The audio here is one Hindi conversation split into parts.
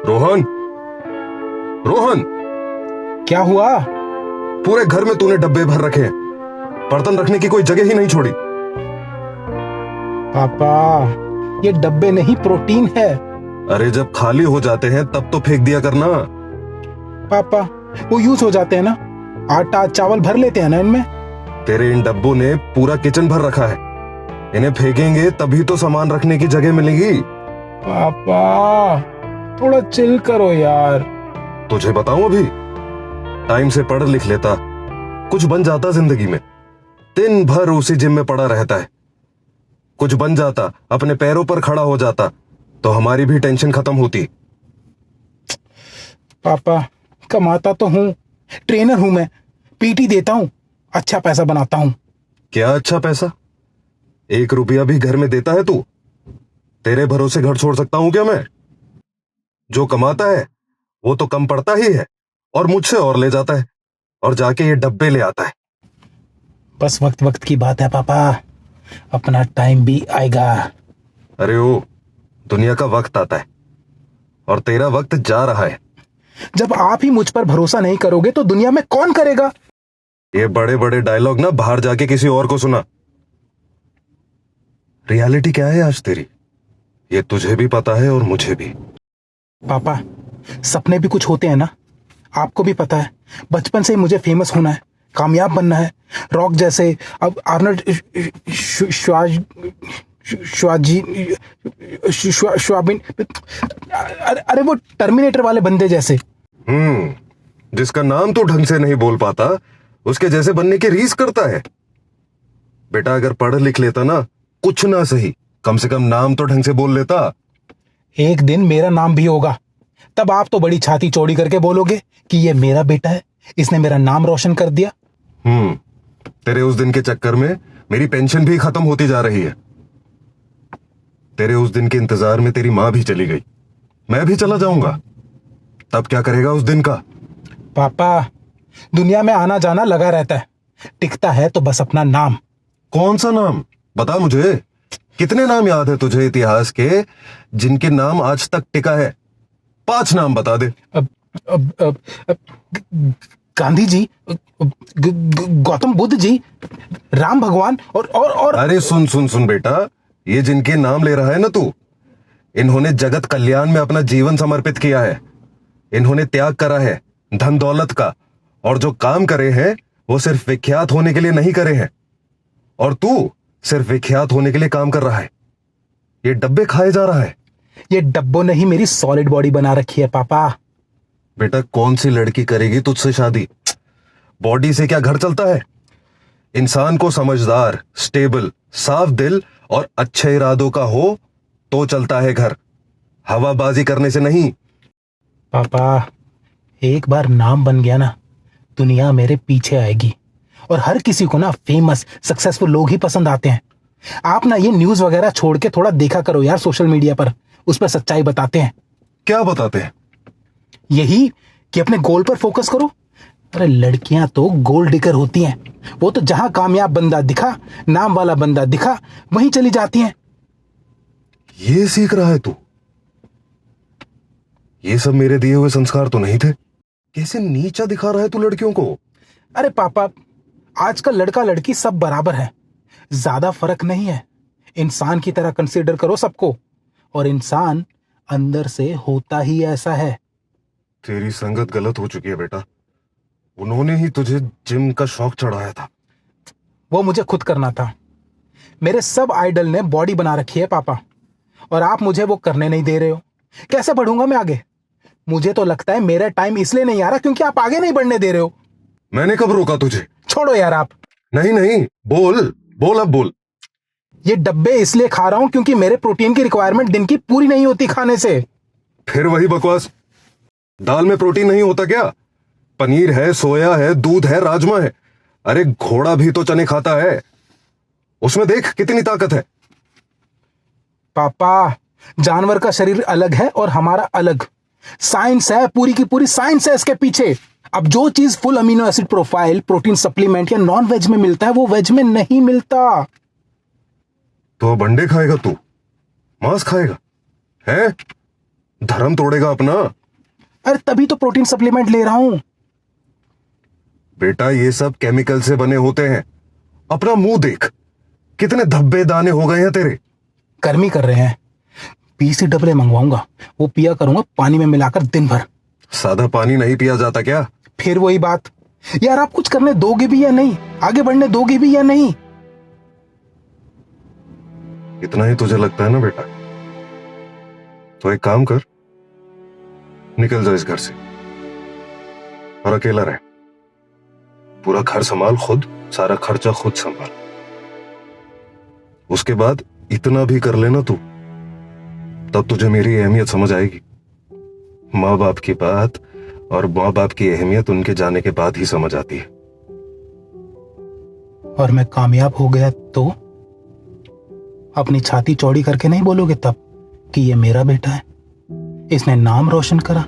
रोहन, रोहन, क्या हुआ? पूरे घर में तूने डब्बे भर रखे हैं, बर्तन रखने की कोई जगह ही नहीं छोड़ी। पापा, ये डब्बे नहीं, प्रोटीन है। अरे जब खाली हो जाते हैं तब तो फेंक दिया करना। पापा, वो यूज हो जाते हैं ना, आटा चावल भर लेते हैं ना इनमें। तेरे इन डब्बों ने पूरा किचन भर रखा है, इन्हें फेंकेंगे तभी तो सामान रखने की जगह मिलेगी। पापा, थोड़ा चिल करो यार। तुझे बताऊं, अभी टाइम से पढ़ लिख लेता, कुछ बन जाता जिंदगी में। दिन भर उसी जिम में पड़ा रहता है। कुछ बन जाता, अपने पैरों पर खड़ा हो जाता, तो हमारी भी टेंशन खत्म होती। पापा, कमाता तो हूं, ट्रेनर हूं मैं, पीटी देता हूं, अच्छा पैसा बनाता हूं। क्या अच्छा पैसा? 1 रुपया भी घर में देता है तू? तेरे भरोसे घर छोड़ सकता हूं क्या मैं? जो कमाता है वो तो कम पड़ता ही है, और मुझसे और ले जाता है, और जाके ये डब्बे ले आता है। बस वक्त वक्त की बात है पापा, अपना टाइम भी आएगा। अरे ओ, दुनिया का वक्त आता है और तेरा वक्त जा रहा है। जब आप ही मुझ पर भरोसा नहीं करोगे तो दुनिया में कौन करेगा? ये बड़े बड़े डायलॉग ना बाहर जाके किसी और को सुना। रियलिटी क्या है आज तेरी, ये तुझे भी पता है और मुझे भी। पापा, सपने भी कुछ होते हैं ना, आपको भी पता है। बचपन से ही मुझे फेमस होना है, कामयाब बनना है, रॉक जैसे। अब आर्नल्ड श्वाबिन, अरे वो टर्मिनेटर वाले बंदे जैसे। जिसका नाम तो ढंग से नहीं बोल पाता, उसके जैसे बनने की रीस करता है। बेटा, अगर पढ़ लिख लेता ना, कुछ ना सही, कम से कम नाम तो ढंग से बोल लेता। एक दिन मेरा नाम भी होगा, तब आप तो बड़ी छाती चौड़ी करके बोलोगे कि ये मेरा बेटा है, इसने मेरा नाम रोशन कर दिया। तेरे उस दिन के चक्कर में मेरी पेंशन भी खत्म होती जा रही है। तेरे उस दिन के इंतजार में तेरी मां भी चली गई, मैं भी चला जाऊंगा। तब क्या करेगा उस दिन का? पापा, दुनिया में आना जाना लगा रहता है, टिकता है तो बस अपना नाम। कौन सा नाम? बता मुझे। कितने नाम याद है तुझे इतिहास के जिनके नाम आज तक टिका है? 5 नाम बता दे। अब, अब, अब, अब, गांधी जी, गौतम बुद्ध जी, राम भगवान और अरे सुन सुन सुन बेटा, ये जिनके नाम ले रहा है ना तू, इन्होंने जगत कल्याण में अपना जीवन समर्पित किया है। इन्होंने त्याग करा है धन दौलत का, और जो काम करे हैं वो सिर्फ विख्यात होने के लिए नहीं करे हैं। और तू सिर्फ विख्यात होने के लिए काम कर रहा है। ये डब्बे खाए जा रहा है। ये डब्बों ने ही मेरी सॉलिड बॉडी बना रखी है पापा। बेटा, कौन सी लड़की करेगी तुझसे शादी? बॉडी से क्या घर चलता है? इंसान को समझदार, स्टेबल, साफ दिल और अच्छे इरादों का हो तो चलता है घर, हवाबाजी करने से नहीं। पापा, एक बार नाम बन गया ना, दुनिया मेरे पीछे आएगी, और हर किसी को ना फेमस सक्सेसफुल लोग ही पसंद आते हैं। आप ना ये न्यूज वगैरह छोड़ के थोड़ा देखा करो यार, सोशल मीडिया पर उस पर सच्चाई बताते हैं। क्या बताते हैं? यही कि अपने गोल पर फोकस करो। अरे लड़कियां तो गोल डिगर होती हैं, वो तो जहां कामयाब बंदा दिखा, नाम वाला बंदा दिखा, वहीं चली जाती हैं। ये सीख रहा है तू? ये सब मेरे दिए हुए संस्कार तो नहीं थे। कैसे नीचा दिखा रहा है तू लड़कियों को? अरे पापा, आजकल लड़का लड़की सब बराबर है, ज्यादा फर्क नहीं है। इंसान की तरह कंसीडर करो सबको, और इंसान अंदर से होता ही ऐसा है। तेरी संगत गलत हो चुकी है बेटा। उन्होंने ही तुझे जिम का शौक चढ़ाया था। वो मुझे खुद करना था। मेरे सब आइडल ने बॉडी बना रखी है पापा, और आप मुझे वो करने नहीं दे रहे हो। कैसे बढ़ूंगा मैं आगे? मुझे तो लगता है मेरा टाइम इसलिए नहीं आ रहा क्योंकि आप आगे नहीं बढ़ने दे रहे हो। मैंने कब रोका तुझे? छोड़ो यार आप। नहीं नहीं, बोल बोल, अब बोल। ये डब्बे इसलिए खा रहा हूं क्योंकि मेरे प्रोटीन की रिक्वायरमेंट दिन की पूरी नहीं होती खाने से। फिर वही बकवास। दाल में प्रोटीन नहीं होता क्या? पनीर है, सोया है, दूध है, राजमा है। अरे घोड़ा भी तो चने खाता है, उसमें देख कितनी ताकत है। पापा, जानवर का शरीर अलग है और हमारा अलग। साइंस है, पूरी की पूरी साइंस है इसके पीछे। अब जो चीज full amino acid profile protein supplement या नॉन वेज में मिलता है, वो वेज में नहीं मिलता। तो अब अंडे खाएगा तू? मांस खाएगा है? धर्म तोड़ेगा अपना। अरे तभी तो प्रोटीन सप्लीमेंट ले रहा हूं। बेटा ये सब केमिकल से बने होते हैं। अपना मुंह देख, कितने धब्बे दाने हो गए हैं तेरे। गर्मी कर रहे हैं, PCAA मंगवाऊंगा, वो पिया करूंगा पानी में मिलाकर दिन भर। सादा पानी नहीं पिया जाता क्या? फिर वही बात, यार आप कुछ करने दोगे भी या नहीं, आगे बढ़ने दोगे भी या नहीं? इतना ही तुझे लगता है ना बेटा, तो एक काम कर, निकल जा इस घर से और अकेला रह। पूरा घर संभाल खुद, सारा खर्चा खुद संभाल। उसके बाद इतना भी कर लेना तू, तब तुझे मेरी अहमियत समझ आएगी। माँ बाप की बात और माँ बाप की अहमियत उनके जाने के बाद ही समझ आती है। और मैं कामयाब हो गया तो अपनी छाती चौड़ी करके नहीं बोलोगे तब कि ये मेरा बेटा है, इसने नाम रोशन करा?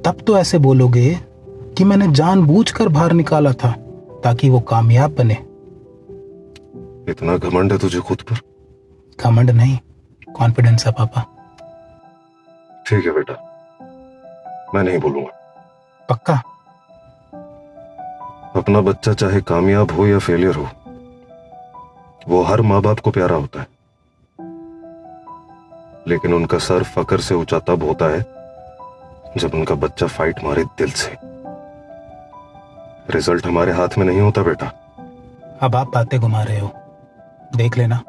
तब तो ऐसे बोलोगे कि मैंने जानबूझकर बाहर निकाला था ताकि वो कामयाब बने। इतना घमंड है तुझे खुद पर? घमंड नहीं, कॉन्फिडेंस है पापा। ठीक है बेटा, मैं नहीं बोलूंगा। पक्का? अपना बच्चा चाहे कामयाब हो या फेलियर हो, वो हर माँ बाप को प्यारा होता है, लेकिन उनका सर फकर से ऊंचा तब होता है जब उनका बच्चा फाइट मारे दिल से। रिजल्ट हमारे हाथ में नहीं होता बेटा। अब आप बातें घुमा रहे हो, देख लेना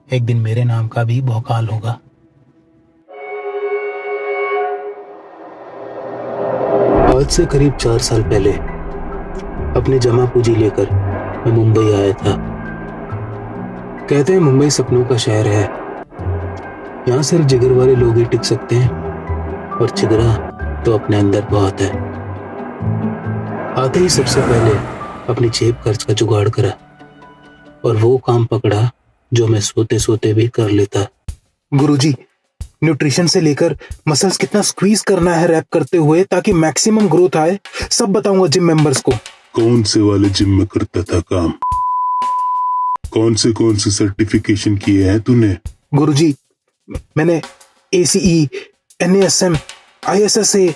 एक दिन मेरे नाम का भी भौकाल होगा। आज से करीब 4 साल पहले अपने जमा पूंजी लेकर मैं मुंबई आया था। कहते हैं मुंबई सपनों का शहर है, यहाँ सिर्फ जिगर वाले लोग ही टिक सकते हैं, और जिगरा तो अपने अंदर बहुत है। आते ही सबसे पहले अपनी जेब खर्च का जुगाड़ करा और वो काम पकड़ा जो मैं सोते सोते भी कर लेता। गुरुजी, न्यूट्रिशन से लेकर मसल्स कितना स्क्वीज करना है रैप करते हुए ताकि मैक्सिमम ग्रोथ आए, सब बताऊंगा जिम मेंबर्स को। कौन से वाले जिम में करता था काम? कौन से सर्टिफिकेशन किए हैं तूने? गुरुजी, मैंने ACE, NASM, ISSA,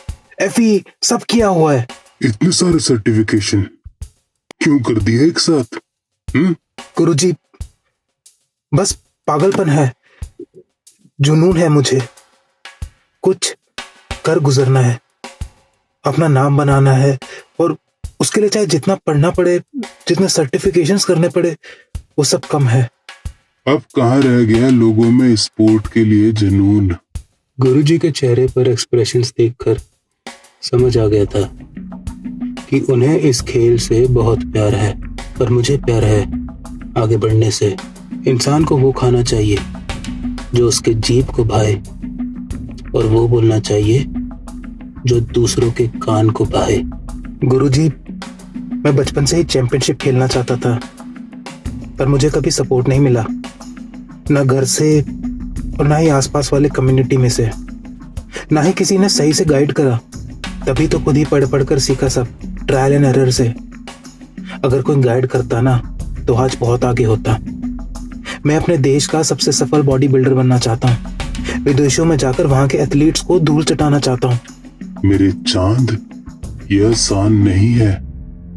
FE सब किया हुआ है। इतने सारे सर्टिफिकेशन क्यों कर दिए एक साथ? गुरुजी, बस पागलपन है, जुनून है मुझे। कुछ कर गुजरना है, अपना नाम बनाना है, और उसके लिए चाहे जितना पढ़ना पड़े, जितने सर्टिफिकेशंस करने पड़े, वो सब कम है। अब कहाँ रह गया लोगों में स्पोर्ट के लिए जुनून? गुरुजी के चेहरे पर एक्सप्रेशंस देखकर समझ आ गया था कि उन्हें इस खेल से बहुत प्यार है, पर मुझे प्यार है आगे बढ़ने से। इंसान को वो खाना चाहिए जो उसके जीभ को भाए, और वो बोलना चाहिए जो दूसरों के कान को भाए। गुरुजी, मैं बचपन से ही चैंपियनशिप खेलना चाहता था, पर मुझे कभी सपोर्ट नहीं मिला, ना घर से और ना ही आसपास वाले कम्युनिटी में से, ना ही किसी ने सही से गाइड करा। तभी तो खुद ही पढ़ पढ़ कर सीखा सब, ट्रायल एंड एरर से। अगर कोई गाइड करता ना तो आज बहुत आगे होता। मैं अपने देश का सबसे सफल बॉडी बिल्डर बनना चाहता हूँ, विदेशों में जाकर वहां के एथलीट्स को धूल चटाना चाहता हूँ। मेरे चांद, यह आसान नहीं है।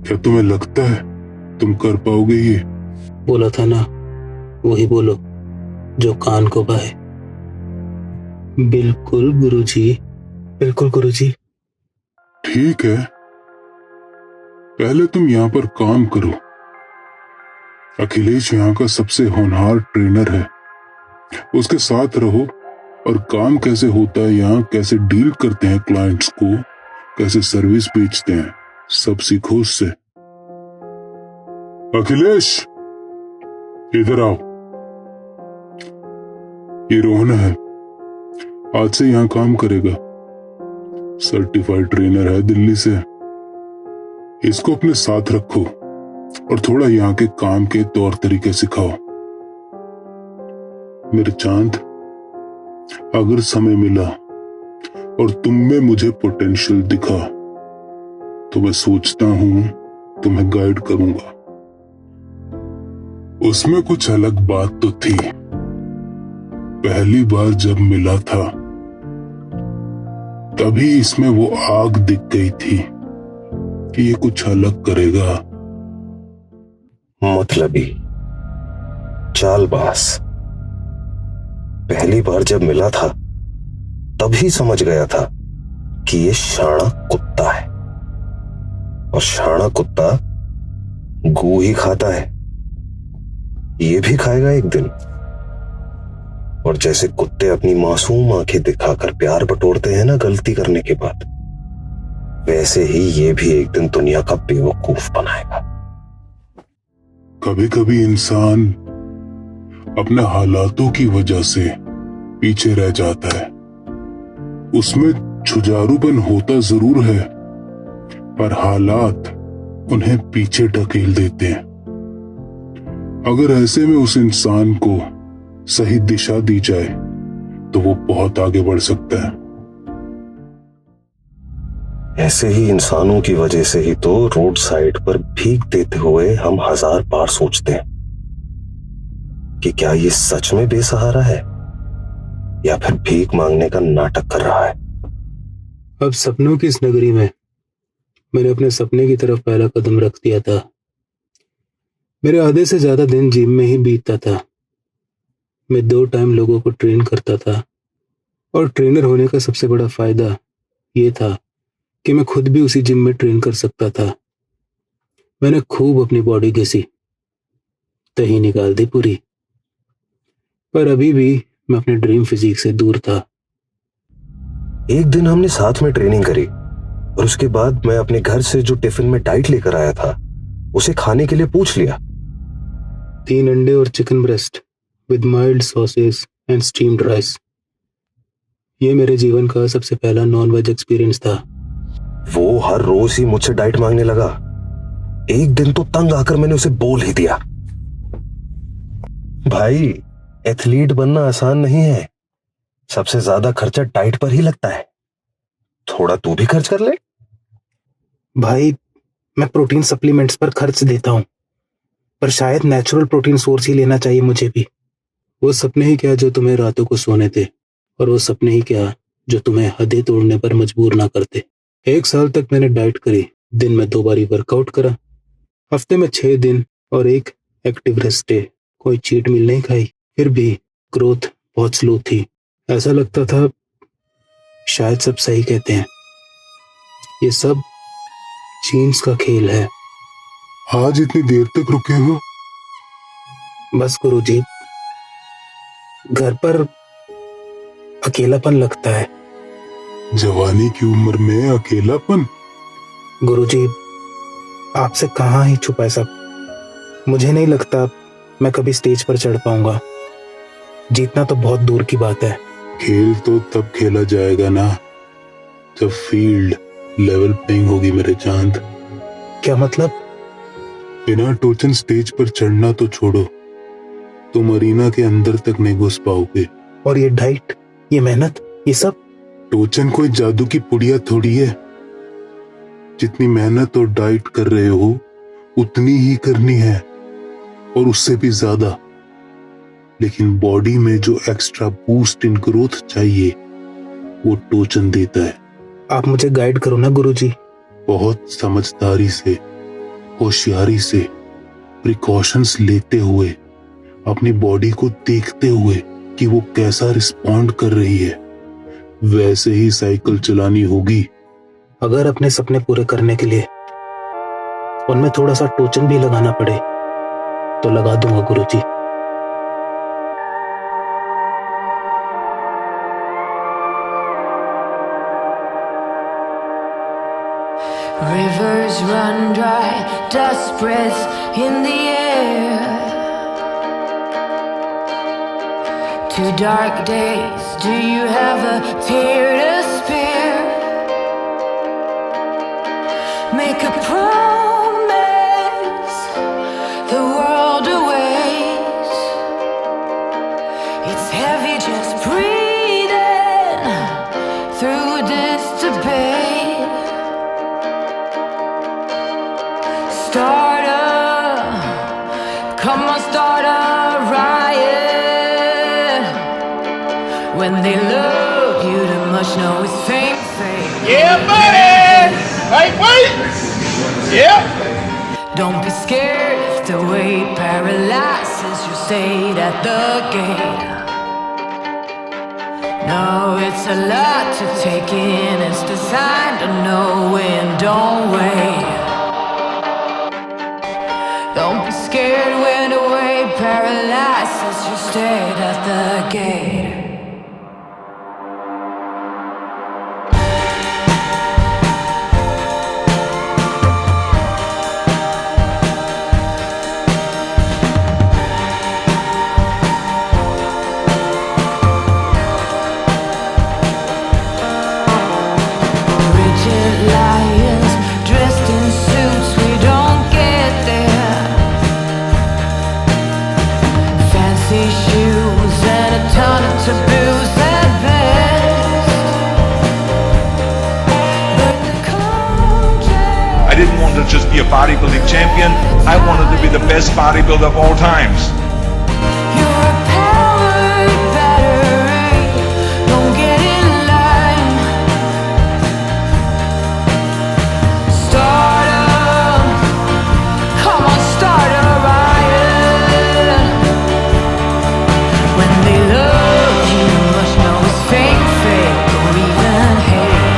क्या तुम्हें लगता है तुम कर पाओगे ये? बोला था ना, वही बोलो जो कान को भाए। बिल्कुल गुरुजी। बिल्कुल गुरुजी। ठीक है, पहले तुम यहाँ पर काम करो। अखिलेश यहाँ का सबसे होनहार ट्रेनर है, उसके साथ रहो और काम कैसे होता है यहाँ, कैसे डील करते हैं क्लाइंट्स को, कैसे सर्विस बेचते हैं, सब सीखो उससे। अखिलेश, इधर आओ। ये रोहन है, आज से यहाँ काम करेगा। सर्टिफाइड ट्रेनर है दिल्ली से। इसको अपने साथ रखो और थोड़ा यहाँ के काम के तौर तरीके सिखाओ। मेरे चांद, अगर समय मिला और तुम में मुझे पोटेंशियल दिखा तो मैं सोचता हूं तुम्हें गाइड करूंगा। उसमें कुछ अलग बात तो थी, पहली बार जब मिला था तभी इसमें वो आग दिख गई थी कि ये कुछ अलग करेगा। मतलबी, चालबाज। पहली बार जब मिला था तभी समझ गया था कि ये शाणा कुत्ता है, और शाणा कुत्ता गू ही खाता है। ये भी खाएगा एक दिन। और जैसे कुत्ते अपनी मासूम आंखें दिखाकर प्यार बटोरते हैं ना गलती करने के बाद, वैसे ही ये भी एक दिन दुनिया का बेवकूफ बनाएगा। कभी कभी इंसान अपने हालातों की वजह से पीछे रह जाता है। उसमें जुझारूपन होता जरूर है, पर हालात उन्हें पीछे ढकेल देते हैं। अगर ऐसे में उस इंसान को सही दिशा दी जाए तो वो बहुत आगे बढ़ सकता है। ऐसे ही इंसानों की वजह से ही तो रोड साइड पर भीख देते हुए हम 1000 बार सोचते हैं कि क्या ये सच में बेसहारा है या फिर भीख मांगने का नाटक कर रहा है। अब सपनों की इस नगरी में मैंने अपने सपने की तरफ पहला कदम रख दिया था। मेरे आधे से ज्यादा दिन जिम में ही बीतता था। मैं 2 टाइम लोगों को ट्रेन करता था, और ट्रेनर होने का सबसे बड़ा फायदा ये था कि मैं खुद भी उसी जिम में ट्रेन कर सकता था। मैंने खूब अपनी बॉडी घिसी, दही निकाल दी पूरी, पर अभी भी मैं अपने ड्रीम फिजिक से दूर था। एक दिन हमने साथ में ट्रेनिंग करी, और उसके बाद मैं अपने घर से जो टिफिन में डाइट लेकर आया था उसे खाने के लिए पूछ लिया। 3 अंडे और chicken breast with mild sauces and steamed rice. ये मेरे जीवन का सबसे पहला नॉन वेज एक्सपीरियंस था। वो हर रोज ही मुझसे डाइट मांगने लगा। एक दिन तो तंग आकर मैंने उसे बोल ही दिया, भाई एथलीट बनना आसान नहीं है, सबसे ज्यादा खर्चा डाइट पर ही लगता है, थोड़ा तू भी खर्च कर ले। भाई मैं प्रोटीन सप्लीमेंट्स पर खर्च देता हूं, पर शायद नेचुरल प्रोटीन सोर्स ही लेना चाहिए मुझे भी। वो सपने ही क्या जो तुम्हें रातों को सोने थे, और वो सपने ही क्या जो तुम्हें हदें तोड़ने पर मजबूर ना करते। 1 साल तक मैंने डाइट करी, दिन में 2 बारी वर्कआउट करा, हफ्ते में 6 दिन और एक एक्टिव रेस्ट डे, कोई चीट मील नहीं खाई। फिर भी ग्रोथ बहुत स्लो थी। ऐसा लगता था शायद सब सही कहते हैं, ये सब जीन्स का खेल है। आज इतनी देर तक रुके हो? बस गुरुजी, घर पर अकेलापन लगता है। जवानी की उम्र में अकेलापन? गुरुजी, आपसे कहाँ ही छुपाए सब। मुझे नहीं लगता मैं कभी स्टेज पर चढ़ पाऊंगा। जीतना तो बहुत दूर की बात है। खेल तो तब खेला जाएगा ना जब फील्ड लेवल प्लेइंग होगी मेरे चांद। क्या मतलब? बिना टोचन स्टेज पर चढ़ना तो छोड़ो, तुम अरीना के अंदर तक नहीं घुस पाओगे। और ये डाइट, ये मेहनत, ये सब? टोचन कोई जादू की पुड़िया थोड़ी है। जितनी मेहनत और डाइट कर रहे हो उतनी ही करनी है, और उससे भी ज्यादा। लेकिन बॉडी में जो एक्स्ट्रा बूस्ट इन ग्रोथ चाहिए वो टोचन देता है। आप मुझे गाइड करो ना गुरुजी। बहुत समझदारी से, होशियारी से, प्रिकॉशंस लेते हुए, अपनी बॉडी को देखते हुए कि वो कैसा रिस्पॉन्ड कर रही है, वैसे ही साइकिल चलानी होगी। अगर अपने सपने पूरे करने के लिए उनमें थोड़ा सा टोचन भी लगाना पड़े तो लगा दूंगा गुरुजी। Rivers run dry, dust breaths in the air. 2 dark days, do you have a tear to spare? Make a promise, the world awaits. It's heavy just breathing through this debate. Come on, start a riot. When they love you too much, no, it's fake, fake. Yeah, buddy! Wait! Yeah! Don't be scared if the weight paralyzes your state at the gate. No, it's a lot to take in. It's designed to know when, don't wait. Don't be scared when the weight paralyzes your state at the gate. I didn't want to just be a bodybuilding champion. I wanted to be the best bodybuilder of all times. You're a powered battery. Don't get in line. Start up. Come on, start a riot. When they love you, you must know it's fake, fake, or even hate.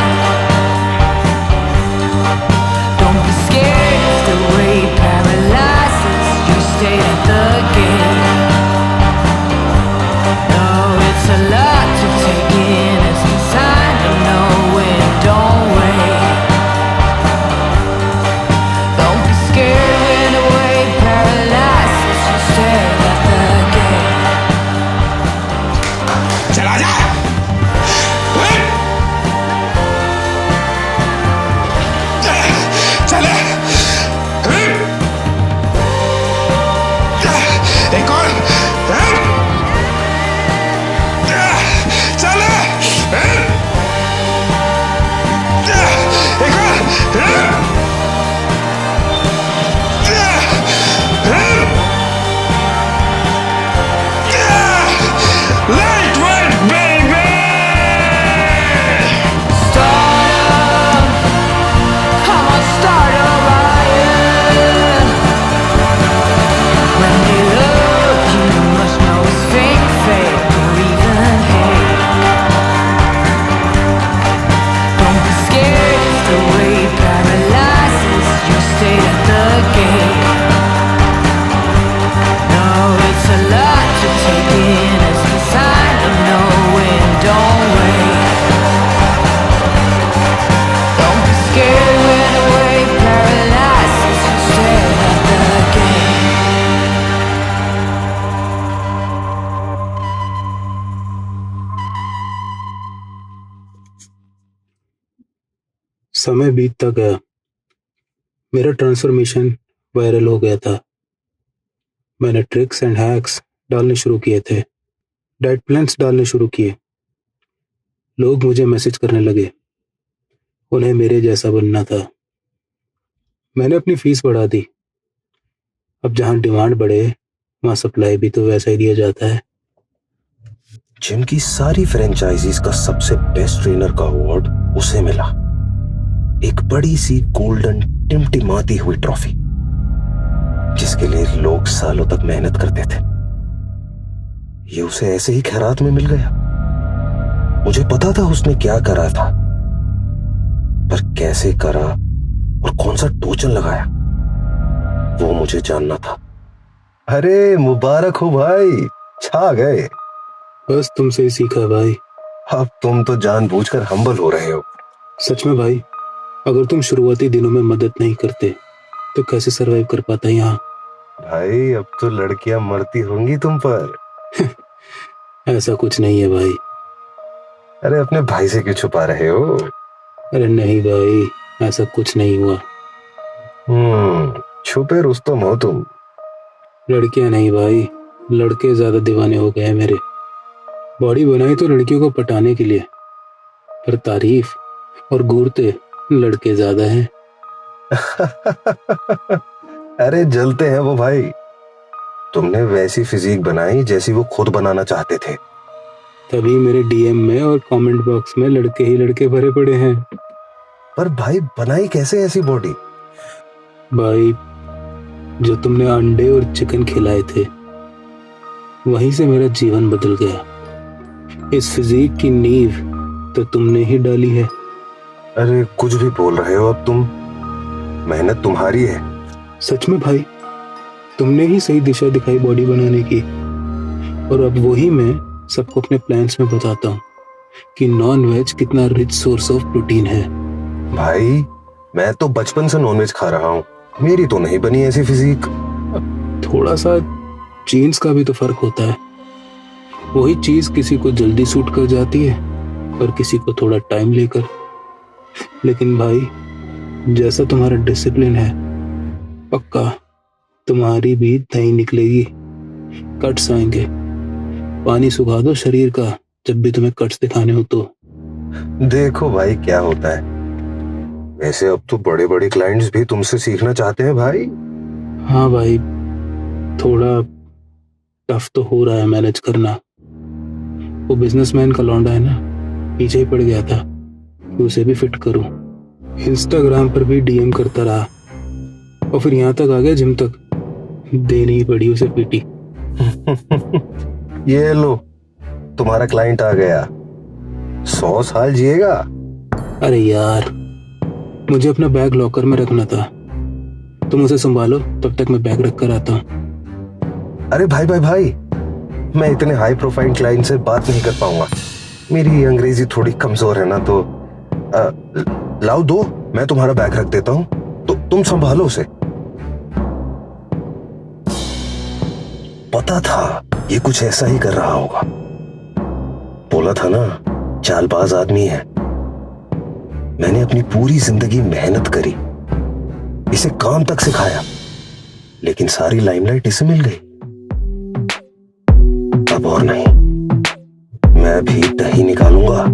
Don't be scared if the weight paralyzes your stay at the gate. No, it's a lot to take in. It's the sign to know when, don't wait. Don't be scared when the weight paralyzes your stay at the gate. चला जा! चले! एक और! चले! एक और! Lightweight, baby! Start up. Come on, start a riot. When they love you, you must know it's fake, fake, or even hate. Don't be scared if the weight paralyzes your stay at the gate. No, it's a lot to take in. It's the sign of know when, don't wait. Don't be scared when the weight paralyzes you stay at the gate. समय बीतता गया। मेरा ट्रांसफॉर्मेशन वायरल हो गया था। मैंने ट्रिक्स एंड हैक्स डालने शुरू किए थे, डाइट प्लान्स डालने शुरू किए। लोग मुझे मैसेज करने लगे, उन्हें मेरे जैसा बनना था। मैंने अपनी फीस बढ़ा दी। अब जहां डिमांड बढ़े वहां सप्लाई भी तो वैसा ही दिया जाता है। जिम की सारी फ्रेंचाइजीज का सबसे बेस्ट ट्रेनर का अवार्ड उसे मिला। एक बड़ी सी गोल्डन टिमटिमाती हुई ट्रॉफी, जिसके लिए लोग सालों तक मेहनत करते थे। ये उसे ऐसे ही खैरात में मिल गया। मुझे पता था उसने क्या करा था, पर कैसे करा और कौन सा टोचन लगाया वो मुझे जानना था। अरे मुबारक हो भाई, छा गए। बस तुमसे ही सीखा भाई। अब तुम तो जानबूझकर हम्बल हो रहे हो। सच में भाई, अगर तुम शुरुआती दिनों में मदद नहीं करते तो कैसे सरवाइव कर पाता यहाँ। भाई अब तो लड़कियां मरती होंगी तुम पर। ऐसा कुछ नहीं है भाई। अरे अपने भाई से क्यों छुपा रहे हो? अरे नहीं भाई, ऐसा कुछ नहीं हुआ। छुपे रुस्तम हो तुम। लड़कियां नहीं भाई, लड़के ज्यादा दीवाने हो गए हैं मेरे। बॉडी बनाई तो लड़कियों को पटाने के लिए, पर तारीफ और घूरते लड़के ज्यादा हैं। अरे जलते हैं वो भाई। तुमने वैसी फिजिक बनाई जैसी वो खुद बनाना चाहते थे। तभी मेरे डीएम में और कमेंट बॉक्स में लड़के ही लड़के भरे पड़े हैं। पर भाई बनाई कैसे ऐसी बॉडी? भाई जो तुमने अंडे और चिकन खिलाए थे वहीं से मेरा जीवन बदल गया। इस फिजिक की नींव तो तुमने ही डाली है। अरे कुछ भी बोल रहे हो अब तुम। मेहनत तुम्हारी है। सच में भाई, तुमने ही सही दिशा दिखाई बॉडी बनाने की। और अब वही मैं सबको अपने प्लान्स में बताता हूँ कि नॉन वेज कितना रिच सोर्स ऑफ प्रोटीन है। भाई मैं तो बचपन से नॉनवेज खा रहा हूँ, मेरी तो नहीं बनी ऐसी फिजिक। थोड़ा सा जीन्स का भी तो फर्क होता है। वही चीज किसी को जल्दी सूट कर जाती है और किसी को थोड़ा टाइम लेकर। लेकिन भाई जैसा तुम्हारा डिसिप्लिन है, पक्का तुम्हारी भी दही निकलेगी। कट्स आएंगे। पानी सुखा दो शरीर का जब भी तुम्हें कट्स दिखाने हो तो। देखो भाई क्या होता है। वैसे अब तो बड़े बड़े क्लाइंट्स भी तुमसे सीखना चाहते हैं भाई। हाँ भाई, थोड़ा टफ तो हो रहा है मैनेज करना। वो बिजनेसमैन का लौंडा है ना, पीछे ही पड़ गया था कि उसे भी फिट करूं। इंस्टाग्राम पर भी डीएम करता रहा और फिर यहाँ तक आ गया जिम तक। देनी ही पड़ी उसे पीटी। ये लो तुम्हारा क्लाइंट आ गया। 100 साल जिएगा। अरे यार, मुझे अपना बैग लॉकर में रखना था। तुम उसे संभालो, तब तक मैं बैग रख कर आता हूँ। अरे भाई भाई भाई, मैं इतने हाई प्रोफाइल क्लाइंट से बात नहीं कर पाऊंगा। मेरी अंग्रेजी थोड़ी कमजोर है ना, तो लाओ दो, मैं तुम्हारा बैग रख देता हूँ, तो तुम संभालो उसे। पता था ये कुछ ऐसा ही कर रहा होगा। बोला था ना, चालबाज आदमी है। मैंने अपनी पूरी जिंदगी मेहनत करी, इसे काम तक सिखाया, लेकिन सारी लाइमलाइट इसे मिल गई। अब और नहीं, मैं भी दही निकालूंगा।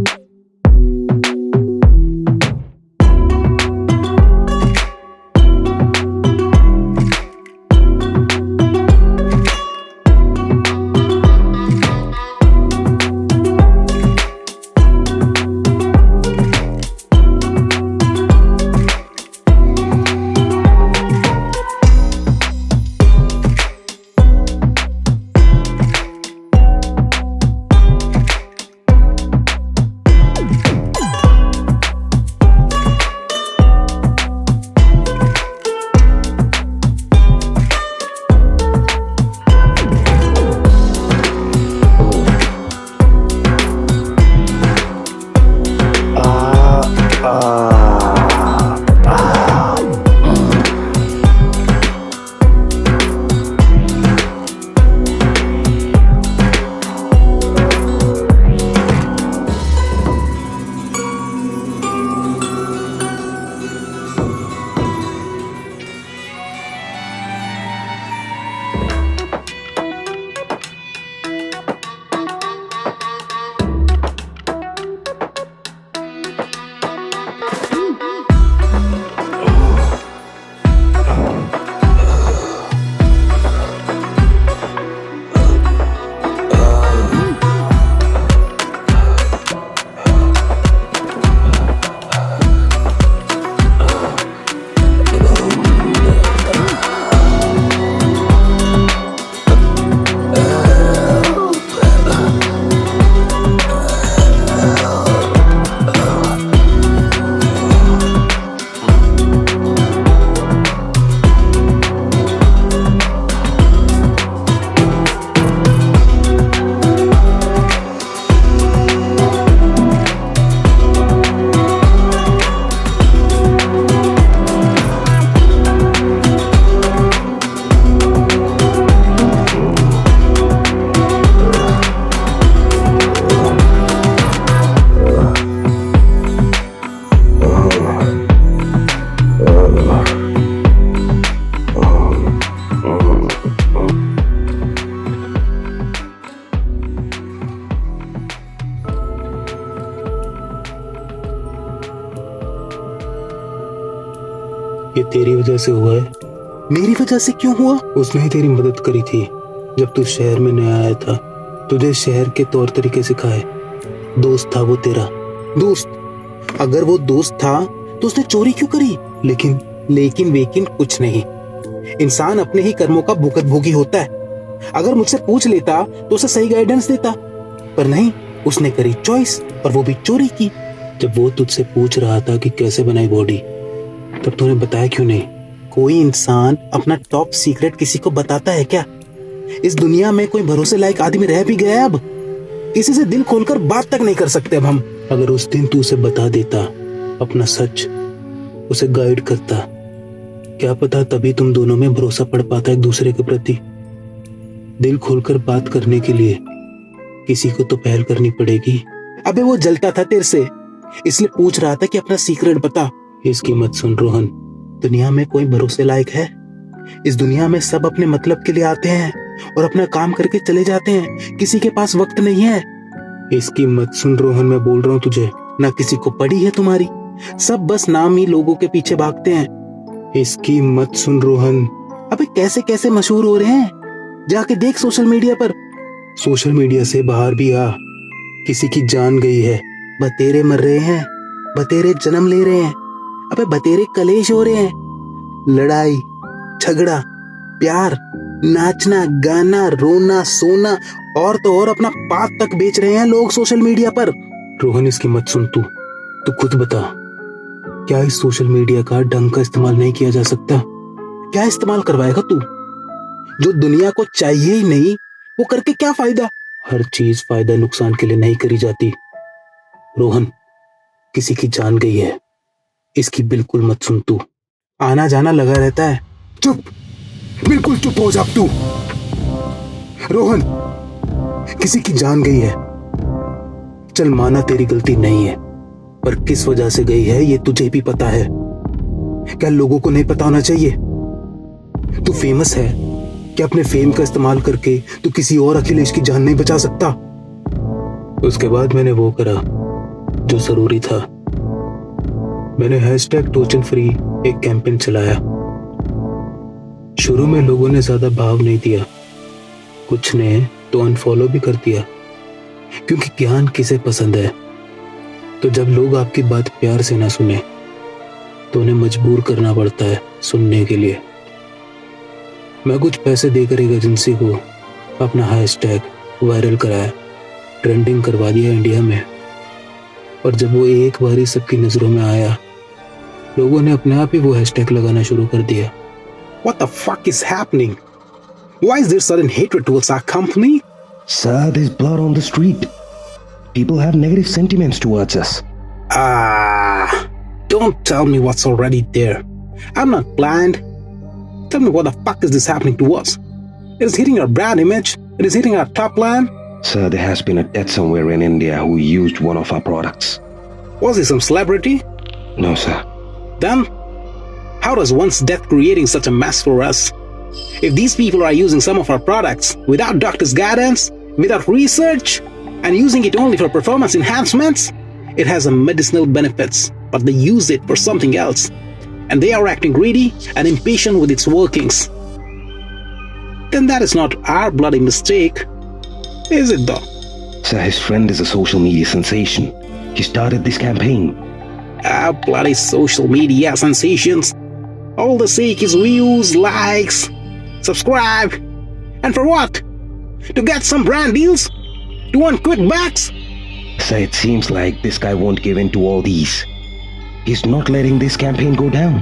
ये तेरी वजह से हुआ है। मेरी वजह से क्यों हुआ? उसने ही तेरी मदद करी थी जब तू शहर में नया आया था। तुझे शहर के तौर तरीके सिखाए। दोस्त था वो तेरा दोस्त। अगर वो दोस्त था तो उसने चोरी क्यों करी? लेकिन वेकिन कुछ नहीं। इंसान अपने ही कर्मों का भुगत भोगी होता है। अगर मुझसे पूछ लेता तो उसे सही गाइडेंस देता, पर नहीं, उसने करी चॉइस और वो भी चोरी की। जब वो तुझसे पूछ रहा था कि कैसे बनाई बॉडी, तब तूने बताया क्यों नहीं? कोई इंसान अपना टॉप सीक्रेट किसी को बताता है क्या? इस दुनिया में कोई भरोसे लायक आदमी रह भी गया है अब? किसी से दिल खोलकर बात तक नहीं कर सकते अब हम। अगर उस दिन तू उसे बता देता अपना सच, उसे गाइड करता, क्या पता तभी तुम दोनों में भरोसा पड़ पाता एक दूसरे के प्रति। दिल खोलकर बात करने के लिए किसी को तो पहल करनी पड़ेगी। अबे वो जलता था तेरे से, इसलिए पूछ रहा था कि अपना सीक्रेट बता। इसकी मत सुन रोहन, दुनिया में कोई भरोसे लायक है? इस दुनिया में सब अपने मतलब के लिए आते हैं और अपना काम करके चले जाते हैं। किसी के पास वक्त नहीं है। इसकी मत सुन रोहन, मैं बोल रहा हूँ तुझे। ना किसी को पड़ी है तुम्हारी, सब बस नाम ही लोगों के पीछे भागते हैं। इसकी मत सुन रोहन। अबे कैसे कैसे मशहूर हो रहे हैं, जाके देख सोशल मीडिया पर। सोशल मीडिया से बाहर भी आ, किसी की जान गई है। बतेरे मर रहे हैं, बतेरे जन्म ले रहे हैं, अबे बतेरे कलेश हो रहे हैं। लड़ाई झगड़ा प्यार, नाचना गाना रोना सोना और तो और अपना पात तक बेच रहे हैं लोग सोशल मीडिया पर। रोहन इसकी मत सुन, तू खुद बता, क्या इस सोशल मीडिया का ढंग का इस्तेमाल नहीं किया जा सकता? क्या इस्तेमाल करवाएगा तू? जो दुनिया को चाहिए ही नहीं वो करके क्या फायदा? हर चीज फायदा नुकसान के लिए नहीं करी जाती रोहन। किसी की जान गई है, इसकी बिल्कुल मत सुन तू। आना जाना लगा रहता है। चुप, बिल्कुल चुप हो जा तू। रोहन, किसी की जान गई है। चल माना तेरी गलती नहीं है, पर किस वजह से गई है ये तुझे भी पता है। क्या लोगों को नहीं पता होना चाहिए? तू फेमस है, क्या अपने फेम का इस्तेमाल करके तू किसी और अखिलेश की जान नहीं बचा सकता? उसके बाद मैंने वो करा जो जरूरी था। मैंने #टोचन-फ्री एक कैंपेन चलाया। शुरू में लोगों ने ज्यादा भाव नहीं दिया, कुछ ने तो अनफॉलो भी कर दिया, क्योंकि ज्ञान किसे पसंद है। तो जब लोग आपकी बात प्यार से ना सुने तो उन्हें मजबूर करना पड़ता है सुनने के लिए। मैं कुछ पैसे देकर एक एजेंसी को अपना हैशटैग वायरल कराया, ट्रेंडिंग करवा दिया इंडिया में। और जब वो एक बार ही सबकी नजरों में आया, लोगों ने अपने आप ही वो हैशटैग लगाना शुरू कर दिया। What the fuck is happening? Why is there sudden hatred towards our company? Sir, there's blood on the street. People have negative sentiments towards us. Don't tell me what's already there. I'm not blind. Tell me what the fuck is this happening to us? It is hitting our brand image. It is hitting our top line. Sir, there has been a death somewhere in India who used one of our products. Was he some celebrity? No, sir. Then, how does one's death creating such a mess for us? If these people are using some of our products without doctor's guidance, without research, and using it only for performance enhancements, it has a medicinal benefits, but they use it for something else, and they are acting greedy and impatient with its workings. Then that is not our bloody mistake, is it though? Sir, his friend is a social media sensation. He started this campaign. Bloody social media sensations. All they seek is views, likes, subscribe. And for what? To get some brand deals? To earn quick bucks? Sir, it seems like this guy won't give in to all these. He's not letting this campaign go down.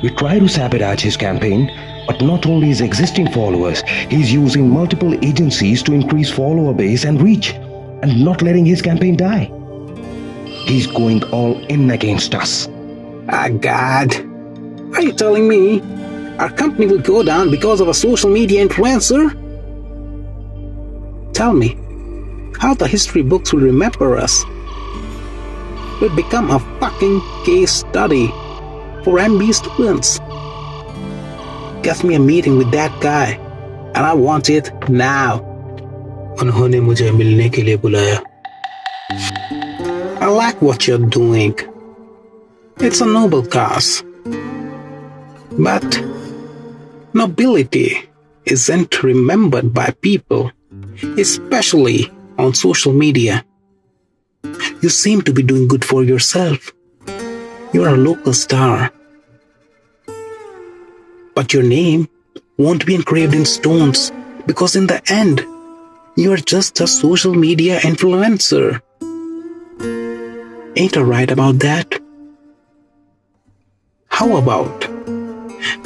We try to sabotage his campaign, but not only his existing followers, he's using multiple agencies to increase follower base and reach, and not letting his campaign die. He's going all in against us. God. Are you telling me our company will go down because of a social media influencer? Tell me, how the history books will remember us? We'll become a fucking case study for MB students. Get me a meeting with that guy, and I want it now. उन्होंने मुझे मिलने के लिए बुलाया. I like what you're doing. It's a noble cause. But nobility isn't remembered by people. especially on social media. You seem to be doing good for yourself. You are a local star. But your name won't be engraved in stones because in the end, you are just a social media influencer. Ain't I right about that? How about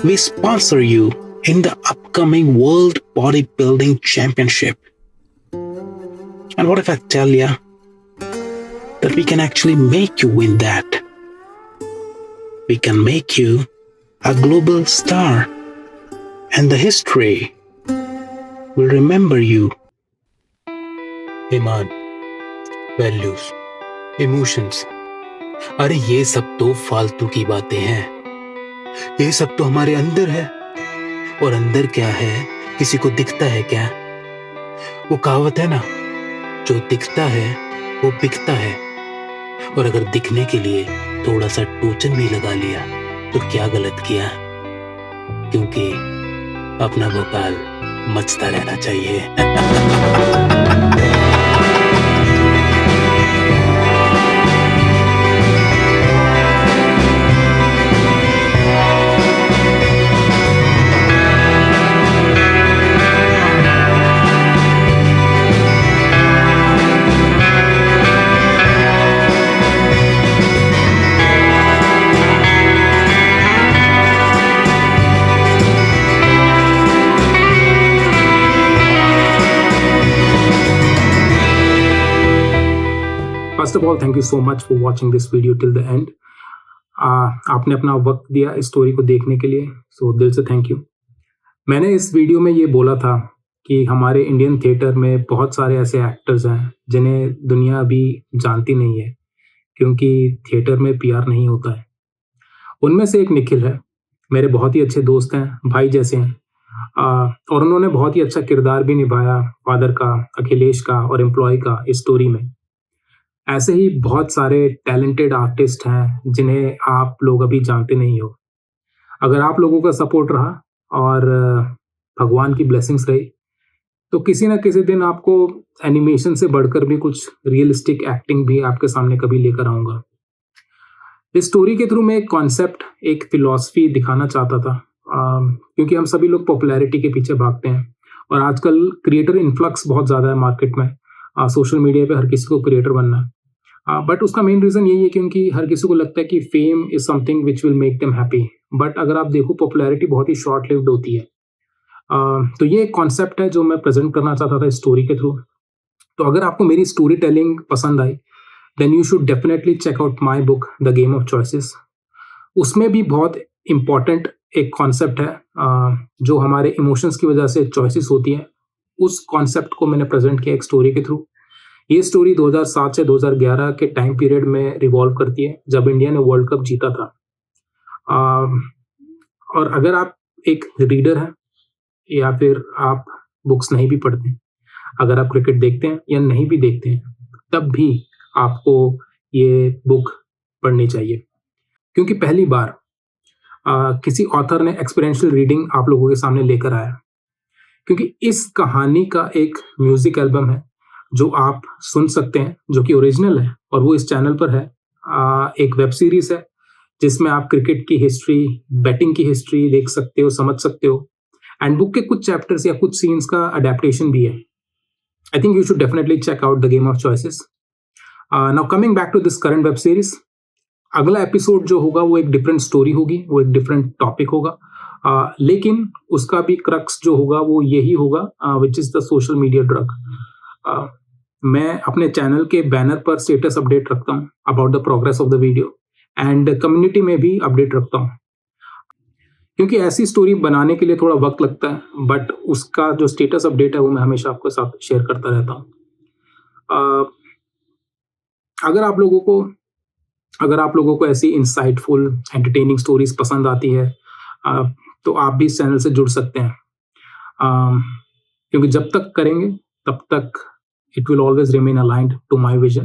we sponsor you in the upcoming World Bodybuilding Championship? And what if I tell you that we can actually make you win that? We can make you a global star, and the history will remember you. ईमान, वैल्यूज, इमोशंस, अरे ये सब तो फालतू की बातें हैं। ये सब तो हमारे अंदर है। और अंदर क्या है, किसी को दिखता है क्या? वो कहावत है ना, जो दिखता है वो बिकता है। और अगर दिखने के लिए थोड़ा सा टोचन भी लगा लिया तो क्या गलत किया? क्योंकि अपना भोकाल मचता रहना चाहिए। First of all, thank you so much for watching this video till the end. आपने अपना वक्त दिया इस स्टोरी को देखने के लिए, सो दिल से थैंक यू। मैंने इस वीडियो में ये बोला था कि हमारे इंडियन थिएटर में बहुत सारे ऐसे एक्टर्स हैं जिन्हें दुनिया अभी जानती नहीं है क्योंकि थिएटर में पीआर नहीं होता है। उनमें से एक निखिल है, मेरे बहुत ही अच्छे दोस्त हैं, भाई जैसे हैं, और उन्होंने बहुत ही अच्छा किरदार भी निभाया फादर का, अखिलेश का और एम्प्लॉय का इस स्टोरी में। ऐसे ही बहुत सारे टैलेंटेड आर्टिस्ट हैं जिन्हें आप लोग अभी जानते नहीं हो। अगर आप लोगों का सपोर्ट रहा और भगवान की ब्लेसिंग्स रही तो किसी ना किसी दिन आपको एनिमेशन से बढ़कर भी कुछ रियलिस्टिक एक्टिंग भी आपके सामने कभी लेकर आऊँगा। इस स्टोरी के थ्रू मैं एक कॉन्सेप्ट, एक फिलॉसफी दिखाना चाहता था, क्योंकि हम सभी लोग पॉपुलैरिटी के पीछे भागते हैं और आजकल क्रिएटर इन्फ्लक्स बहुत ज़्यादा है मार्केट में। सोशल मीडिया पे हर किसी को क्रिएटर बनना है, बट उसका मेन रीज़न यही है क्योंकि हर किसी को लगता है कि fame is something which will make them happy. But अगर आप देखो, पॉपुलैरिटी बहुत ही शॉर्ट लिव्ड होती है। तो ये एक कॉन्सेप्ट है जो मैं प्रेजेंट करना चाहता था इस स्टोरी के थ्रू। तो अगर आपको मेरी स्टोरी टेलिंग पसंद आई then you should definitely check out my book the game of choices. उसमें भी बहुत इम्पॉर्टेंट एक कॉन्सेप्ट है जो हमारे इमोशंस की वजह से चॉइसेस होती हैं। उस कॉन्सेप्ट को मैंने प्रेजेंट किया एक स्टोरी के थ्रू। ये स्टोरी 2007 से 2011 के टाइम पीरियड में रिवॉल्व करती है जब इंडिया ने वर्ल्ड कप जीता था। और अगर आप एक रीडर हैं या फिर आप बुक्स नहीं भी पढ़ते हैं, अगर आप क्रिकेट देखते हैं या नहीं भी देखते हैं, तब भी आपको ये बुक पढ़नी चाहिए क्योंकि पहली बार किसी ऑथर ने एक्सपीरियंशियल रीडिंग आप लोगों के सामने लेकर आया। क्योंकि इस कहानी का एक म्यूजिक एल्बम है जो आप सुन सकते हैं, जो कि ओरिजिनल है और वो इस चैनल पर है। एक वेब सीरीज है जिसमें आप क्रिकेट की हिस्ट्री, बैटिंग की हिस्ट्री देख सकते हो, समझ सकते हो, एंड बुक के कुछ चैप्टर्स या कुछ सीन्स का अडेप्टेशन भी है। I think you should definitely check out the game of choices. Now coming back to this current web series, अगला एपिसोड जो होगा वो एक डिफरेंट स्टोरी होगी, वो एक डिफरेंट टॉपिक होगा, लेकिन उसका भी क्रक्स जो होगा वो यही होगा which is the social media drug. मैं अपने चैनल के बैनर पर स्टेटस अपडेट रखता हूँ about the progress of the video and community में भी अपडेट रखता हूँ क्योंकि ऐसी स्टोरी बनाने के लिए थोड़ा वक्त लगता है, बट उसका जो स्टेटस अपडेट है वो मैं हमेशा आपके साथ शेयर करता रहता हूँ। अगर आप लोगों को ऐसी इंसाइटफुल एंटरटेनिंग स्टोरीज पसंद आती है तो आप भी इस चैनल से जुड़ सकते हैं, क्योंकि जब तक करेंगे तब तक it will always remain aligned to my vision,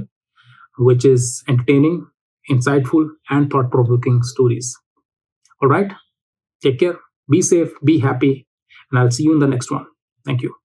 which is entertaining, insightful, and thought-provoking stories. All right? Take care, be safe, be happy, and I'll see you in the next one. Thank you.